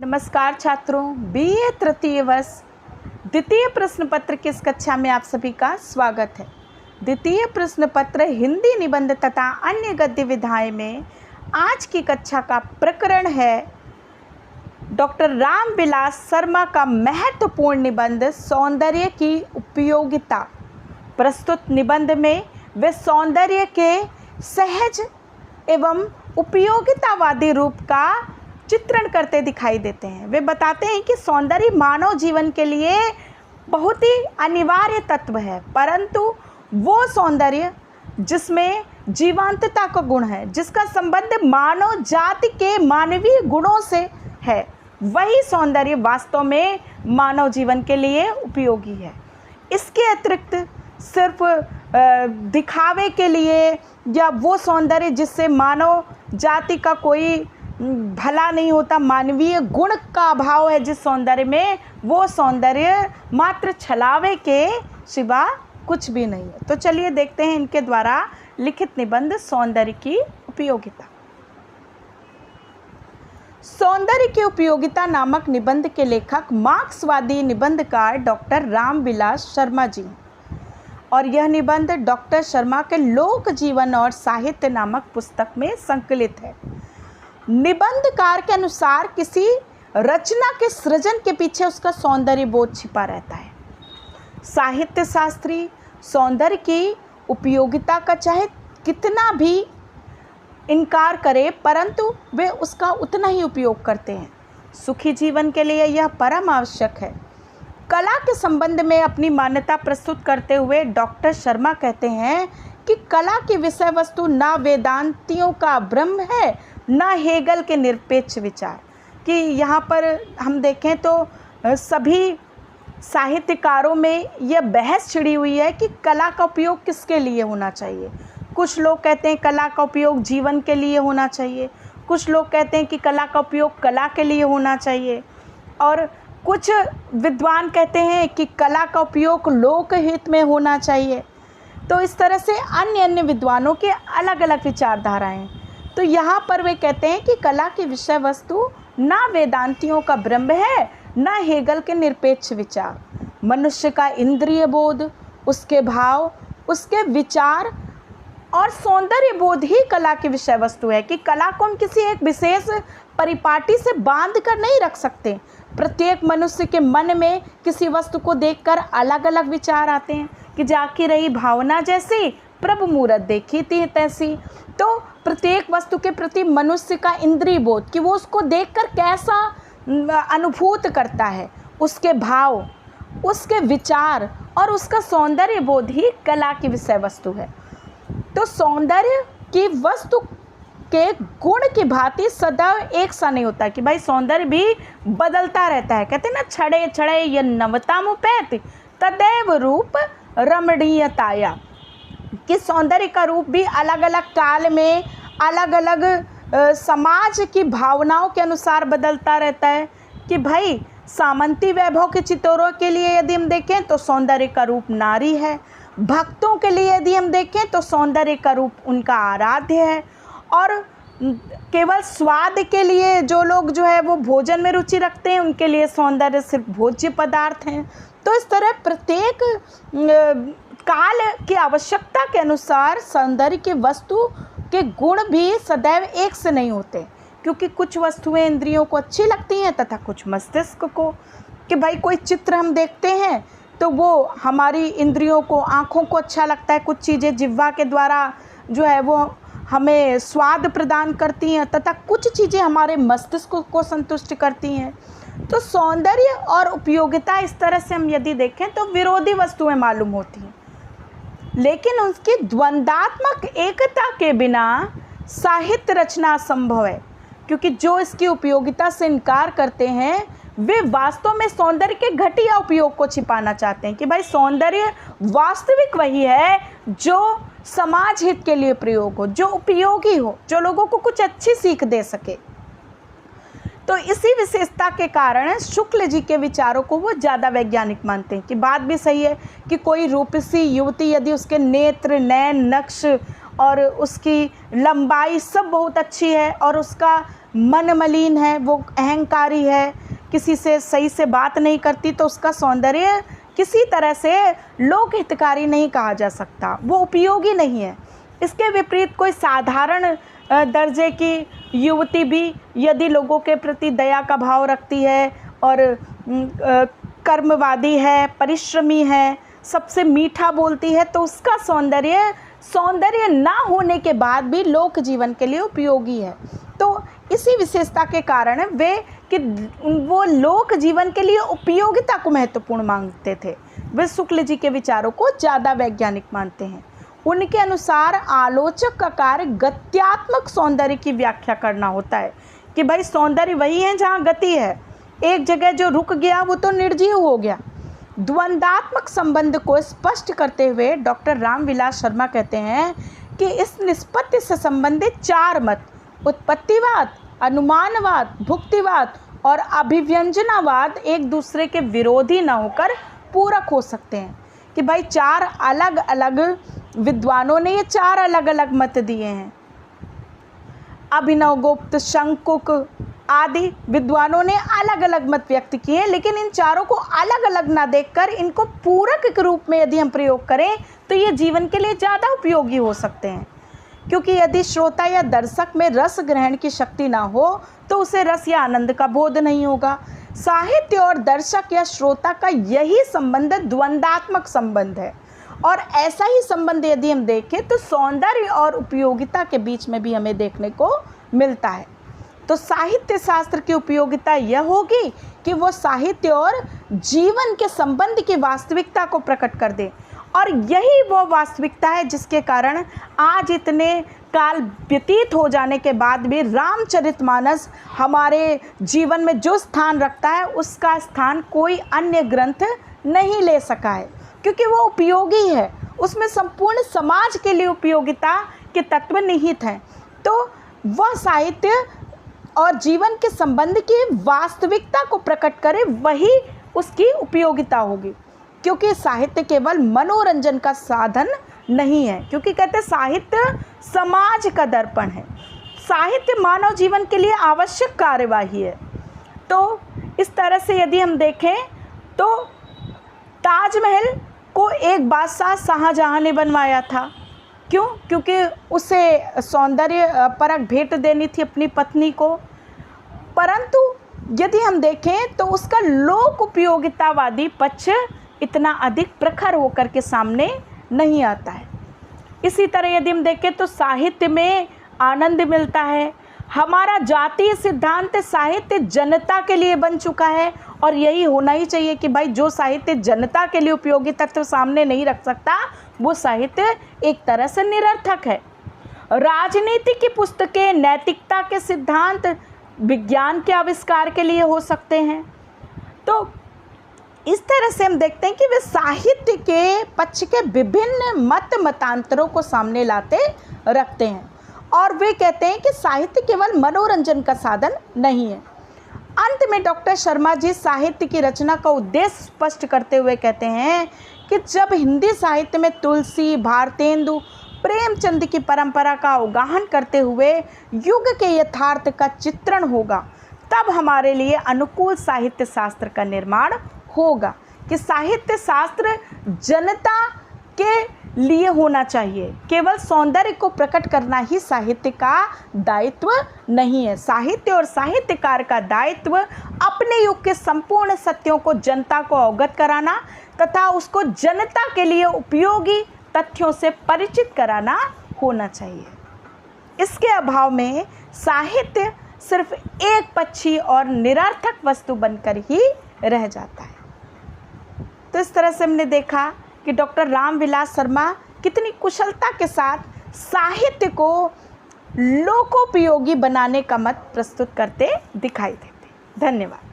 नमस्कार छात्रों, बीए तृतीय वर्ष द्वितीय प्रश्न पत्र की इस कक्षा में आप सभी का स्वागत है। द्वितीय प्रश्न पत्र हिंदी निबंध तथा अन्य गद्य विधाएं में आज की कक्षा का प्रकरण है डॉक्टर रामविलास शर्मा का महत्वपूर्ण निबंध सौंदर्य की उपयोगिता। प्रस्तुत निबंध में वे सौंदर्य के सहज एवं उपयोगितावादी रूप का चित्रण करते दिखाई देते हैं। वे बताते हैं कि सौंदर्य मानव जीवन के लिए बहुत ही अनिवार्य तत्व है, परंतु वो सौंदर्य जिसमें जीवंतता का गुण है, जिसका संबंध मानव जाति के मानवीय गुणों से है, वही सौंदर्य वास्तव में मानव जीवन के लिए उपयोगी है। इसके अतिरिक्त सिर्फ दिखावे के लिए या वो सौंदर्य जिससे मानव जाति का कोई भला नहीं होता, मानवीय गुण का अभाव है जिस सौंदर्य में, वो सौंदर्य मात्र छलावे के सिवा कुछ भी नहीं है। तो चलिए देखते हैं इनके द्वारा लिखित निबंध सौंदर्य की उपयोगिता। सौंदर्य की उपयोगिता नामक निबंध के लेखक मार्क्सवादी निबंधकार डॉक्टर रामविलास शर्मा जी, और यह निबंध डॉक्टर शर्मा के लोक जीवन और साहित्य नामक पुस्तक में संकलित है। निबंधकार के अनुसार किसी रचना के सृजन के पीछे उसका सौंदर्य बोध छिपा रहता है। साहित्य शास्त्री सौंदर्य की उपयोगिता का चाहे कितना भी इनकार करे, परंतु वे उसका उतना ही उपयोग करते हैं। सुखी जीवन के लिए यह परम आवश्यक है। कला के संबंध में अपनी मान्यता प्रस्तुत करते हुए डॉक्टर शर्मा कहते हैं कि कला की विषय वस्तु ना वेदांतियों का ब्रह्म है, ना हेगल के निरपेक्ष विचार। कि यहाँ पर हम देखें तो सभी साहित्यकारों में यह बहस छिड़ी हुई है कि कला का उपयोग किसके लिए होना चाहिए। कुछ लोग कहते हैं कला का उपयोग जीवन के लिए होना चाहिए, कुछ लोग कहते हैं कि कला का उपयोग कला के लिए होना चाहिए, और कुछ विद्वान कहते हैं कि कला का उपयोग लोकहित में होना चाहिए। तो इस तरह से अन्य विद्वानों के अलग अलग विचारधाराएं। तो यहाँ पर वे कहते हैं कि कला की विषय वस्तु ना वेदांतियों का ब्रह्म है, ना हेगल के निरपेक्ष विचार। मनुष्य का इंद्रिय बोध, उसके भाव, उसके विचार और सौंदर्य बोध ही कला की विषय वस्तु है। कि कला को हम किसी एक विशेष परिपाटी से बांध कर नहीं रख सकते। प्रत्येक मनुष्य के मन में किसी वस्तु को देखकर अलग अलग विचार आते हैं। कि जाकी रही भावना जैसी, प्रभु मूरत देखी थी तैसी। तो प्रत्येक वस्तु के प्रति मनुष्य का इंद्रिय बोध, कि वो उसको देखकर कैसा अनुभूत करता है, उसके भाव, उसके विचार और उसका सौंदर्य बोध ही कला की विषय वस्तु है। तो सौंदर्य की वस्तु के गुण की भांति सदैव एक सा नहीं होता। कि भाई सौंदर्य भी बदलता रहता है। कहते हैं ना, छड़े छड़े ये नवतामुपैत तदैव रूप रमणीयताया। कि सौंदर्य का रूप भी अलग अलग काल में अलग अलग समाज की भावनाओं के अनुसार बदलता रहता है। कि भाई सामंती वैभव के चितौरों के लिए यदि हम देखें तो सौंदर्य का रूप नारी है। भक्तों के लिए यदि हम देखें तो सौंदर्य का रूप उनका आराध्य है। और केवल स्वाद के लिए जो लोग जो है वो भोजन में रुचि रखते हैं, उनके लिए सौंदर्य सिर्फ भोज्य पदार्थ हैं। तो इस तरह प्रत्येक काल की आवश्यकता के अनुसार सौंदर्य की वस्तु के गुण भी सदैव एक से नहीं होते। क्योंकि कुछ वस्तुएं इंद्रियों को अच्छी लगती हैं तथा कुछ मस्तिष्क को। कि भाई कोई चित्र हम देखते हैं तो वो हमारी इंद्रियों को, आँखों को अच्छा लगता है। कुछ चीज़ें जिह्वा के द्वारा जो है वो हमें स्वाद प्रदान करती हैं, तथा कुछ चीज़ें हमारे मस्तिष्क को संतुष्ट करती हैं। तो सौंदर्य और उपयोगिता इस तरह से हम यदि देखें तो विरोधी वस्तुएं मालूम होती हैं, लेकिन उसकी द्वंद्वात्मक एकता के बिना साहित्य रचना असंभव है। क्योंकि जो इसकी उपयोगिता से इनकार करते हैं वे वास्तव में सौंदर्य के घटिया उपयोग को छिपाना चाहते हैं। कि भाई सौंदर्य वास्तविक वही है जो समाज हित के लिए प्रयोग हो, जो उपयोगी हो, जो लोगों को कुछ अच्छी सीख दे सके। तो इसी विशेषता के कारण शुक्ल जी के विचारों को वो ज़्यादा वैज्ञानिक मानते हैं। कि बात भी सही है कि कोई रूपसी युवती यदि उसके नेत्र, नयन, नक्श और उसकी लंबाई सब बहुत अच्छी है, और उसका मन मलिन है, वो अहंकारी है, किसी से सही से बात नहीं करती, तो उसका सौंदर्य किसी तरह से लोक हितकारी नहीं कहा जा सकता, वो उपयोगी नहीं है। इसके विपरीत कोई साधारण दर्जे की युवती भी यदि लोगों के प्रति दया का भाव रखती है और कर्मवादी है, परिश्रमी है, सबसे मीठा बोलती है, तो उसका सौंदर्य ना होने के बाद भी लोक जीवन के लिए उपयोगी है। तो इसी विशेषता के कारण वो लोक जीवन के लिए उपयोगिता को महत्वपूर्ण मानते थे। वे शुक्ल जी के विचारों को ज़्यादा वैज्ञानिक मानते हैं। उनके अनुसार आलोचक का कार्य गत्यात्मक सौंदर्य की व्याख्या करना होता है कि भाई सौंदर्य वही है जहाँ गति है, एक जगह जो रुक गया वो तो निर्जीव हो गया। द्वंद्वात्मक संबंध को स्पष्ट करते हुए डॉक्टर रामविलास शर्मा कहते हैं कि इस निष्पत्ति से संबंधित 4 मत, उत्पत्तिवाद, अनुमानवाद, भुक्तिवाद और अभिव्यंजनावाद, एक दूसरे के विरोधी न होकर पूरक हो सकते हैं। कि भाई 4 अलग अलग विद्वानों ने ये 4 अलग अलग मत दिए हैं। अभिनवगुप्त, शंकुक आदि विद्वानों ने अलग अलग मत व्यक्त किए हैं, लेकिन इन चारों को अलग अलग ना देखकर इनको पूरक के रूप में यदि हम प्रयोग करें तो ये जीवन के लिए ज़्यादा उपयोगी हो सकते हैं। क्योंकि यदि श्रोता या दर्शक में रस ग्रहण की शक्ति ना हो तो उसे रस या आनंद का बोध नहीं होगा। साहित्य और दर्शक या श्रोता का यही संबंध द्वंद्वात्मक संबंध है, और ऐसा ही संबंध यदि हम देखें तो सौंदर्य और उपयोगिता के बीच में भी हमें देखने को मिलता है। तो साहित्य शास्त्र की उपयोगिता यह होगी कि वो साहित्य और जीवन के संबंध की वास्तविकता को प्रकट कर दे, और यही वो वास्तविकता है जिसके कारण आज इतने काल व्यतीत हो जाने के बाद भी रामचरितमानस हमारे जीवन में जो स्थान रखता है उसका स्थान कोई अन्य ग्रंथ नहीं ले सका है, क्योंकि वो उपयोगी है, उसमें संपूर्ण समाज के लिए उपयोगिता के तत्व निहित हैं। तो वह साहित्य और जीवन के संबंध की वास्तविकता को प्रकट करे, वही उसकी उपयोगिता होगी। क्योंकि साहित्य केवल मनोरंजन का साधन नहीं है, क्योंकि कहते साहित्य समाज का दर्पण है, साहित्य मानव जीवन के लिए आवश्यक कार्यवाही है। तो इस तरह से यदि हम देखें तो ताजमहल को एक बादशाह शाहजहां ने बनवाया था। क्यों? क्योंकि उसे सौंदर्य परक भेंट देनी थी अपनी पत्नी को। परंतु यदि हम देखें तो उसका लोक उपयोगितावादी पक्ष इतना अधिक प्रखर होकर के सामने नहीं आता है। इसी तरह यदि हम देखें तो साहित्य में आनंद मिलता है। हमारा जातीय सिद्धांत साहित्य जनता के लिए बन चुका है, और यही होना ही चाहिए कि भाई जो साहित्य जनता के लिए उपयोगी तत्व सामने नहीं रख सकता वो साहित्य एक तरह से निरर्थक है। राजनीति की पुस्तकें नैतिकता के सिद्धांत विज्ञान के आविष्कार के लिए हो सकते हैं। तो इस तरह से हम देखते हैं कि वे साहित्य के पक्ष के विभिन्न मतांतरों को सामने लाते रखते हैं, और वे कहते हैं कि साहित्य केवल मनोरंजन का साधन नहीं है। अंत में डॉक्टर शर्मा जी साहित्य की रचना का उद्देश्य स्पष्ट करते हुए कहते हैं कि जब हिंदी साहित्य में तुलसी, भारतेंदु, प्रेमचंद की परंपरा का अवगाहन करते हुए युग के यथार्थ का चित्रण होगा, तब हमारे लिए अनुकूल साहित्य शास्त्र का निर्माण होगा। कि साहित्य शास्त्र जनता के लिए होना चाहिए, केवल सौंदर्य को प्रकट करना ही साहित्य का दायित्व नहीं है। साहित्य और साहित्यकार का दायित्व अपने युग के संपूर्ण सत्यों को जनता को अवगत कराना तथा उसको जनता के लिए उपयोगी तथ्यों से परिचित कराना होना चाहिए। इसके अभाव में साहित्य सिर्फ एक पक्षी और निरर्थक वस्तु बनकर ही रह जाता है। तो इस तरह से हमने देखा कि डॉक्टर रामविलास शर्मा कितनी कुशलता के साथ साहित्य को लोकोपयोगी बनाने का मत प्रस्तुत करते दिखाई देते। धन्यवाद।